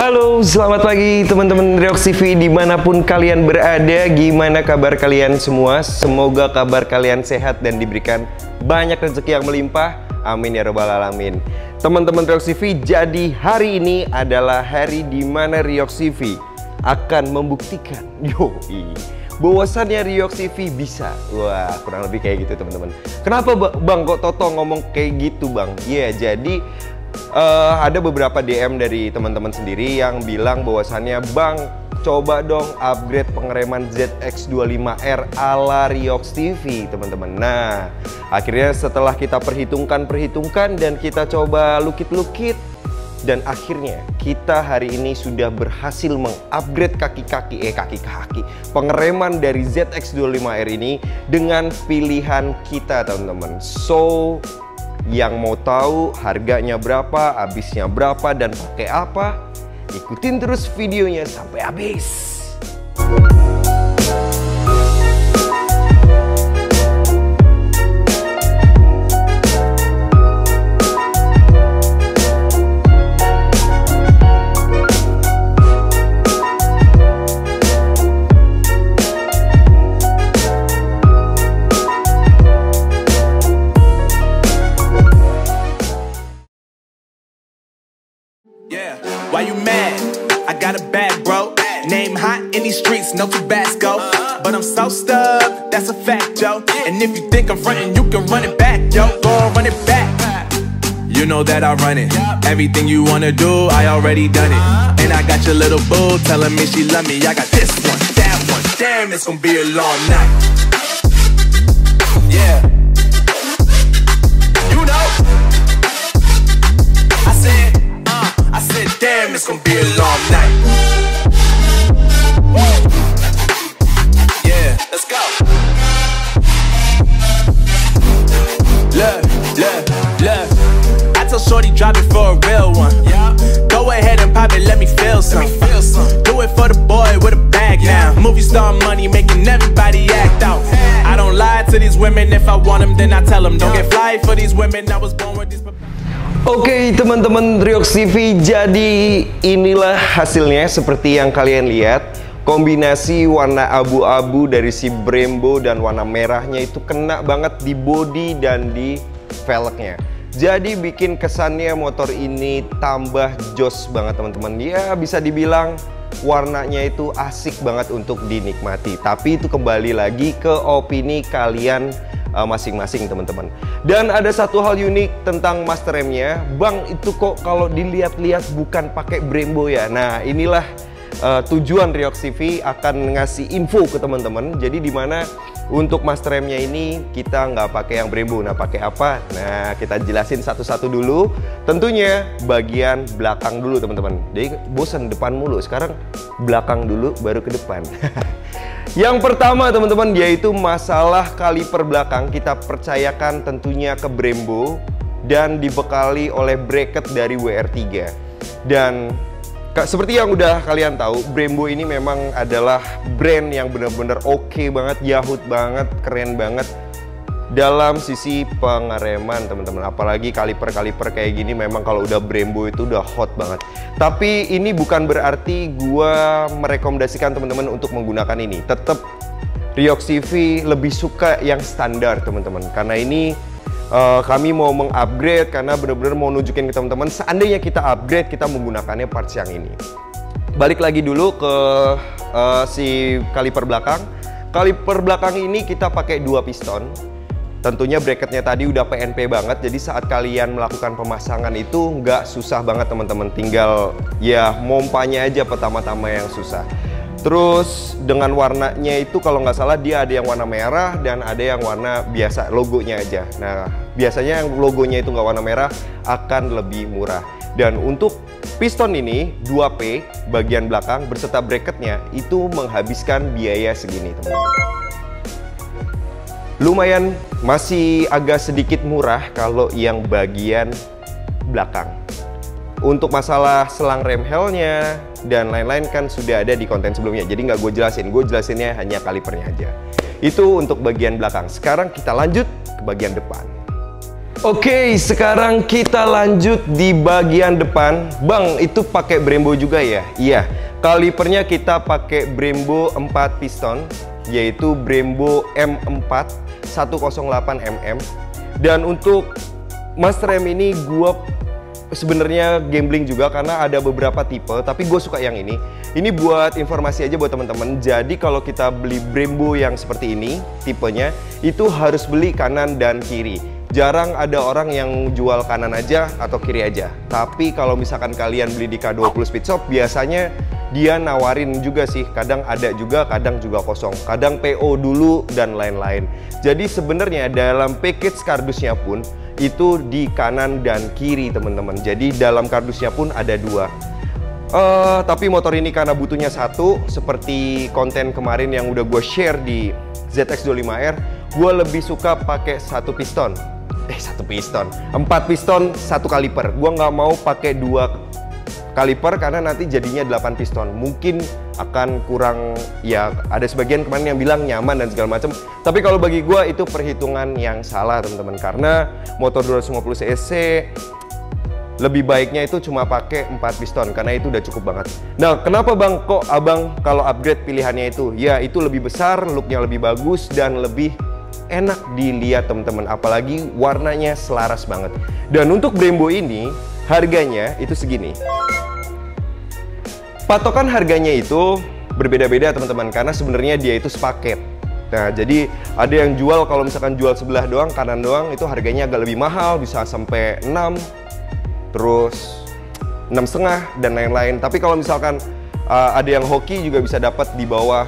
Halo, selamat pagi teman-teman Riox TV dimanapun kalian berada. Gimana kabar kalian semua? Semoga kabar kalian sehat dan diberikan banyak rezeki yang melimpah. Amin ya robbal alamin. Teman-teman Riox TV, jadi hari ini adalah hari di mana Riox TV akan membuktikan bahwasannya Riox TV bisa. Wah, kurang lebih kayak gitu teman-teman. Kenapa Bang kok Toto ngomong kayak gitu Bang? Iya, jadi ada beberapa DM dari teman-teman sendiri yang bilang bahwasannya Bang, coba dong upgrade pengereman ZX25R ala Riox TV teman-teman. Nah, akhirnya setelah kita perhitungkan dan kita coba lukit-lukit, dan akhirnya kita hari ini sudah berhasil mengupgrade kaki-kaki pengereman dari ZX25R ini dengan pilihan kita teman-teman. So, yang mau tahu harganya berapa, habisnya berapa, dan pakai apa, ikutin terus videonya sampai habis. Why you mad? I got a bag, bro. Name hot in these streets, no Tabasco. But I'm so stuck, that's a fact, yo. And if you think I'm frontin', you can run it back, yo. Go on, run it back. You know that I run it. Everything you wanna do, I already done it. And I got your little boo telling me she love me. I got this one, that one. Damn, it's gonna be a long night. Yeah. You know. I said, damn, it's gonna be a long night. Yeah, let's go. Look. I tell shorty drop it for a real one. Yeah. Go ahead and pop it, let me feel some. Do it for the boy with a bag now. Movie star money making everybody act out. I don't lie to these women, if I want them then I tell them. Don't get fly for these women, I was born with these. Oke teman-teman Riox TV, jadi inilah hasilnya seperti yang kalian lihat. Kombinasi warna abu-abu dari si Brembo dan warna merahnya itu kena banget di bodi dan di velgnya. Jadi bikin kesannya motor ini tambah jos banget teman-teman. Ya bisa dibilang warnanya itu asik banget untuk dinikmati. Tapi itu kembali lagi ke opini kalian masing-masing teman-teman. Dan ada satu hal unik tentang master remnya, Bang, itu kok kalau dilihat-lihat bukan pakai Brembo ya. Nah, inilah tujuan Riox TV akan ngasih info ke teman-teman. Jadi dimana untuk master remnya ini kita nggak pakai yang Brembo. Nah, pakai apa? Nah, kita jelasin satu-satu dulu. Tentunya bagian belakang dulu teman-teman. Jadi bosan depan mulu, sekarang belakang dulu baru ke depan. Yang pertama teman-teman, yaitu masalah kaliper belakang. Kita percayakan tentunya ke Brembo dan dibekali oleh bracket dari WR3. Dan seperti yang udah kalian tahu, Brembo ini memang adalah brand yang benar-benar oke banget, yahut banget, keren banget dalam sisi pengereman teman-teman. Apalagi kaliper-kaliper kayak gini memang kalau udah Brembo itu udah hot banget. Tapi ini bukan berarti gua merekomendasikan teman-teman untuk menggunakan ini. Tetap Riox TV lebih suka yang standar teman-teman. Karena ini kami mau mengupgrade, karena benar-benar mau nunjukin ke teman-teman seandainya kita upgrade, kita menggunakannya parts yang ini. Balik lagi dulu ke si kaliper belakang. Kaliper belakang ini kita pakai 2 piston. Tentunya bracketnya tadi udah PNP banget, jadi saat kalian melakukan pemasangan itu nggak susah banget teman-teman. Tinggal ya mompanya aja pertama-tama yang susah. Terus dengan warnanya itu kalau nggak salah dia ada yang warna merah dan ada yang warna biasa, logonya aja. Nah, biasanya yang logonya itu nggak warna merah akan lebih murah. Dan untuk piston ini 2P bagian belakang berserta bracketnya itu menghabiskan biaya segini teman-teman. Lumayan masih agak sedikit murah kalau yang bagian belakang. Untuk masalah selang rem helnya dan lain-lain kan sudah ada di konten sebelumnya, jadi nggak gue jelasinnya hanya kalipernya aja. Itu untuk bagian belakang. Sekarang kita lanjut ke bagian depan. Oke, sekarang kita lanjut di bagian depan. Bang, itu pakai Brembo juga ya? Iya, kalipernya kita pakai Brembo 4 piston, yaitu Brembo M4 108 mm. Dan untuk master rem ini gua sebenarnya gambling juga karena ada beberapa tipe, tapi gue suka yang ini. Ini buat informasi aja buat teman-teman. Jadi kalau kita beli Brembo yang seperti ini tipenya, itu harus beli kanan dan kiri. Jarang ada orang yang jual kanan aja atau kiri aja. Tapi kalau misalkan kalian beli di K20 Speed Shop, biasanya dia nawarin juga sih. Kadang ada juga, kadang juga kosong. Kadang PO dulu dan lain-lain. Jadi sebenarnya dalam package kardusnya pun itu di kanan dan kiri teman-teman. Jadi dalam kardusnya pun ada dua. Tapi motor ini karena butuhnya satu, seperti konten kemarin yang udah gue share di ZX25R, gue lebih suka pakai satu piston. 4 piston 1 kaliper. Gua nggak mau pakai 2 kaliper karena nanti jadinya 8 piston. Mungkin akan kurang, ya ada sebagian kemarin yang bilang nyaman dan segala macam. Tapi kalau bagi gua itu perhitungan yang salah teman-teman, karena motor 250 cc lebih baiknya itu cuma pakai 4 piston karena itu udah cukup banget. Nah, kenapa bang kok abang kalau upgrade pilihannya itu? Ya itu lebih besar, looknya lebih bagus dan lebih enak dilihat teman-teman, apalagi warnanya selaras banget. Dan untuk Brembo ini harganya itu segini. Patokan harganya itu berbeda-beda teman-teman, karena sebenarnya dia itu sepaket. Nah, jadi ada yang jual, kalau misalkan jual sebelah doang, kanan doang, itu harganya agak lebih mahal, bisa sampai 6, terus 6,5 dan lain-lain. Tapi kalau misalkan ada yang hoki juga bisa dapat di bawah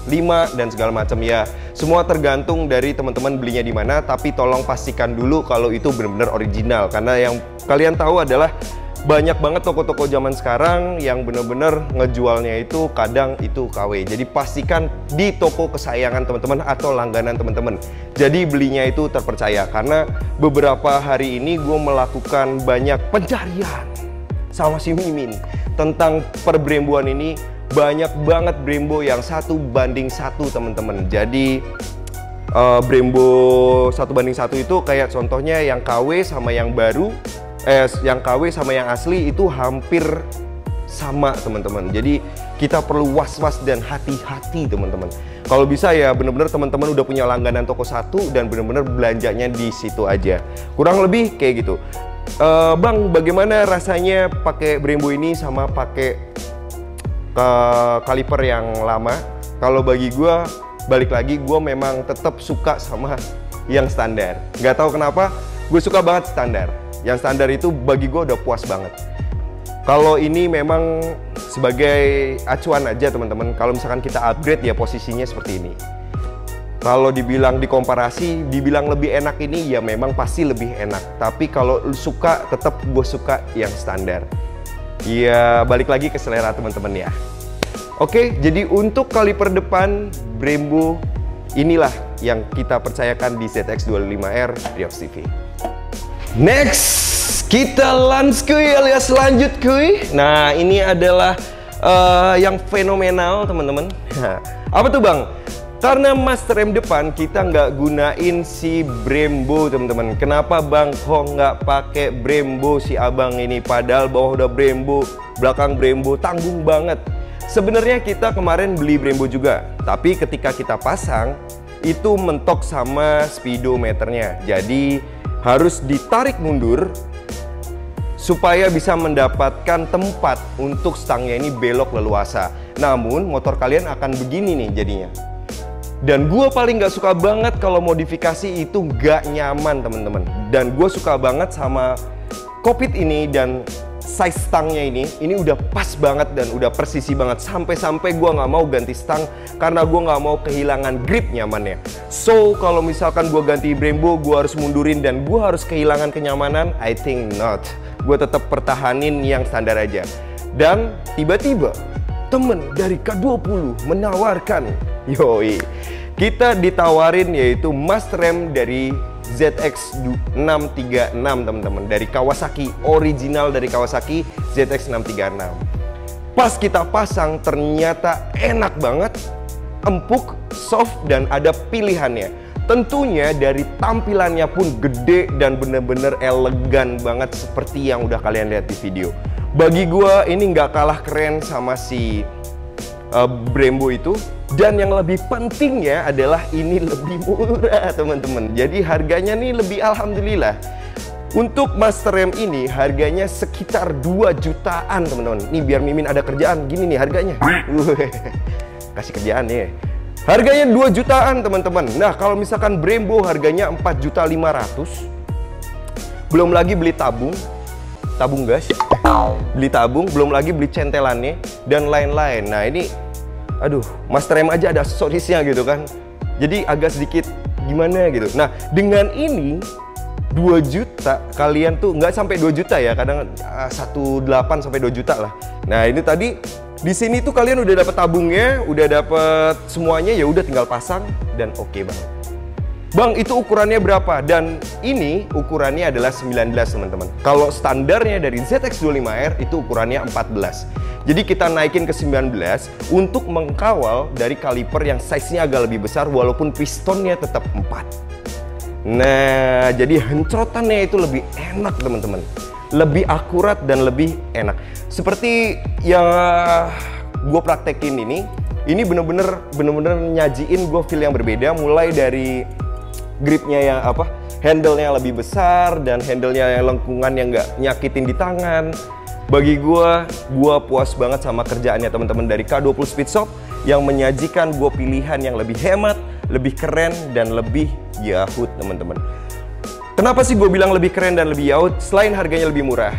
5 dan segala macam ya. Semua tergantung dari teman-teman belinya di mana, tapi tolong pastikan dulu kalau itu benar-benar original, karena yang kalian tahu adalah banyak banget toko-toko zaman sekarang yang benar-benar ngejualnya itu kadang itu KW. Jadi pastikan di toko kesayangan teman-teman atau langganan teman-teman. Jadi belinya itu terpercaya, karena beberapa hari ini gue melakukan banyak pencarian sama si Mimin tentang perbremboan ini. Banyak banget Brembo yang 1:1 teman-teman. Jadi Brembo 1:1 itu kayak contohnya yang KW sama yang baru, yang KW sama yang asli itu hampir sama teman-teman. Jadi kita perlu was-was dan hati-hati teman-teman. Kalau bisa ya bener-bener teman-teman udah punya langganan toko satu dan bener-bener belanjanya di situ aja. Kurang lebih kayak gitu. Bang, bagaimana rasanya pakai Brembo ini sama pakai kaliper yang lama? Kalau bagi gue, balik lagi, gue memang tetap suka sama yang standar. Nggak tahu kenapa, gue suka banget standar. Yang standar itu bagi gue udah puas banget. Kalau ini memang sebagai acuan aja teman-teman. Kalau misalkan kita upgrade ya posisinya seperti ini. Kalau dibilang dikomparasi, dibilang lebih enak ini ya memang pasti lebih enak. Tapi kalau suka, tetap gue suka yang standar. Ya balik lagi ke selera teman-teman ya. Oke, jadi untuk kaliper depan Brembo inilah yang kita percayakan di ZX25R Riox TV. Next, kita lans kuy alias lanjut kuy. Nah, ini adalah yang fenomenal teman-teman. Apa tuh bang? Karena master rem depan kita nggak gunain si Brembo teman-teman. Kenapa bang kok nggak pakai Brembo si abang ini? Padahal bawah udah Brembo, belakang Brembo, tanggung banget. Sebenarnya kita kemarin beli Brembo juga, tapi ketika kita pasang itu mentok sama speedometernya. Jadi harus ditarik mundur supaya bisa mendapatkan tempat untuk stangnya ini belok leluasa. Namun motor kalian akan begini nih jadinya. Dan gue paling gak suka banget kalau modifikasi itu gak nyaman teman-teman. Dan gue suka banget sama kokpit ini dan size stangnya ini udah pas banget dan udah presisi banget. Sampai-sampai gue gak mau ganti stang karena gue gak mau kehilangan grip nyamannya. So kalau misalkan gue ganti Brembo, gue harus mundurin dan gue harus kehilangan kenyamanan. I think not. Gue tetap pertahanin yang standar aja. Dan tiba-tiba temen dari K20 menawarkan, yoi, kita ditawarin yaitu master rem dari ZX636 teman-teman, dari Kawasaki, original dari Kawasaki ZX636. Pas kita pasang ternyata enak banget, empuk, soft dan ada pilihannya. Tentunya dari tampilannya pun gede dan bener-bener elegan banget seperti yang udah kalian lihat di video. Bagi gua ini nggak kalah keren sama si Brembo itu. Dan yang lebih pentingnya adalah ini lebih murah teman-teman. Jadi harganya nih lebih alhamdulillah. Untuk Master M ini harganya sekitar 2 jutaan teman-teman. Nih biar Mimin ada kerjaan, gini nih harganya. Kasih kerjaan nih. Harganya 2 jutaan teman-teman. Nah kalau misalkan Brembo harganya 4.500.000. Belum lagi beli tabung gas, beli tabung, belum lagi beli centelannya dan lain-lain. Nah ini, aduh, Master M aja ada aksesorisnya gitu kan. Jadi agak sedikit gimana gitu. Nah dengan ini 2 juta kalian tuh nggak sampai 2 juta ya, kadang 1,8 sampai 2 juta lah. Nah ini tadi di sini tuh kalian udah dapet tabungnya, udah dapet semuanya, ya udah tinggal pasang dan oke banget. Bang, itu ukurannya berapa? Dan ini ukurannya adalah 19 teman-teman. Kalau standarnya dari ZX25R itu ukurannya 14. Jadi kita naikin ke 19 untuk mengkawal dari kaliper yang size-nya agak lebih besar walaupun pistonnya tetap 4. Nah, jadi hencotannya itu lebih enak teman-teman. Lebih akurat dan lebih enak. Seperti yang gue praktekin ini bener-bener nyajiin gue feel yang berbeda. Mulai dari gripnya yang handle-nya lebih besar dan handle-nya yang lengkungan yang nggak nyakitin di tangan. Bagi gue puas banget sama kerjaannya teman-teman dari K20 Speed Shop yang menyajikan gue pilihan yang lebih hemat, lebih keren dan lebih yahut teman-teman. Kenapa sih gue bilang lebih keren dan lebih yahut? Selain harganya lebih murah,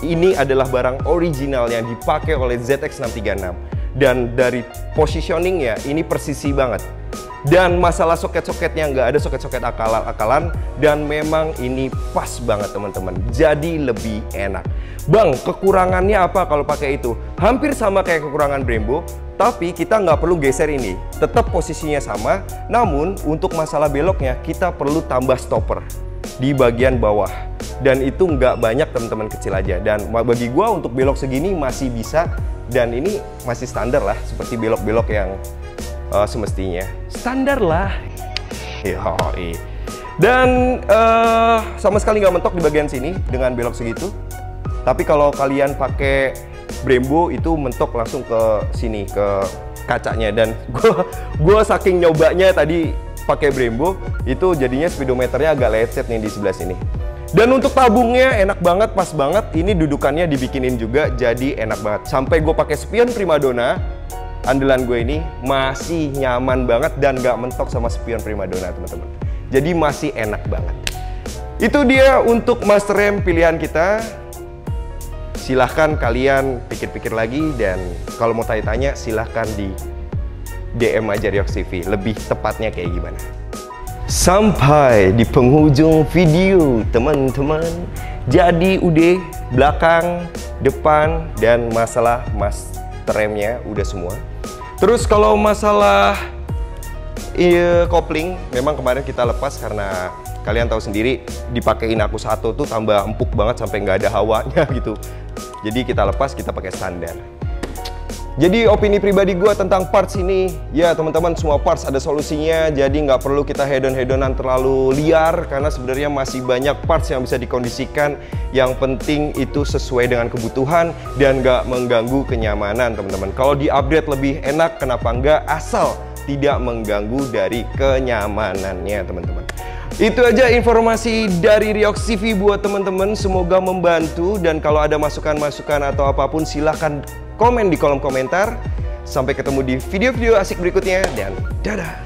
ini adalah barang original yang dipakai oleh ZX636. Dan dari positioningnya, ini presisi banget. Dan masalah soket-soketnya nggak ada soket-soket akalan. Dan memang ini pas banget teman-teman. Jadi lebih enak. Bang, kekurangannya apa kalau pakai itu? Hampir sama kayak kekurangan Brembo. Tapi kita nggak perlu geser ini. Tetap posisinya sama. Namun untuk masalah beloknya, kita perlu tambah stopper di bagian bawah, dan itu nggak banyak teman-teman, kecil aja. Dan bagi gua untuk belok segini masih bisa, dan ini masih standar lah, seperti belok-belok yang semestinya standar lah. Yoi. Dan sama sekali nggak mentok di bagian sini dengan belok segitu. Tapi kalau kalian pakai Brembo itu mentok langsung ke sini, ke kacanya. Dan gua saking nyobanya tadi pakai Brembo itu jadinya speedometernya agak lecet nih di sebelah sini. Dan untuk tabungnya enak banget, pas banget. Ini dudukannya dibikinin juga, jadi enak banget. Sampai gue pakai spion Primadona andalan gue ini masih nyaman banget dan gak mentok sama spion Primadona teman-teman. Jadi masih enak banget. Itu dia untuk Master M pilihan kita. Silahkan kalian pikir-pikir lagi, dan kalau mau tanya-tanya silahkan di DM aja Ryox TV, lebih tepatnya kayak gimana. Sampai di penghujung video teman-teman. Jadi udah belakang, depan, dan masalah Master M-nya udah semua. Terus kalau masalah kopling, memang kemarin kita lepas karena kalian tahu sendiri dipakein aku satu tuh tambah empuk banget sampai nggak ada hawanya gitu. Jadi kita lepas, kita pakai standar. Jadi opini pribadi gue tentang parts ini, ya teman-teman, semua parts ada solusinya. Jadi nggak perlu kita hedon-hedonan terlalu liar, karena sebenarnya masih banyak parts yang bisa dikondisikan. Yang penting itu sesuai dengan kebutuhan dan nggak mengganggu kenyamanan teman-teman. Kalau di-upgrade lebih enak, kenapa nggak, asal tidak mengganggu dari kenyamanannya teman-teman. Itu aja informasi dari Ryox TV buat teman-teman, semoga membantu. Dan kalau ada masukan-masukan atau apapun silahkan komen di kolom komentar. Sampai ketemu di video-video asik berikutnya, dan dadah.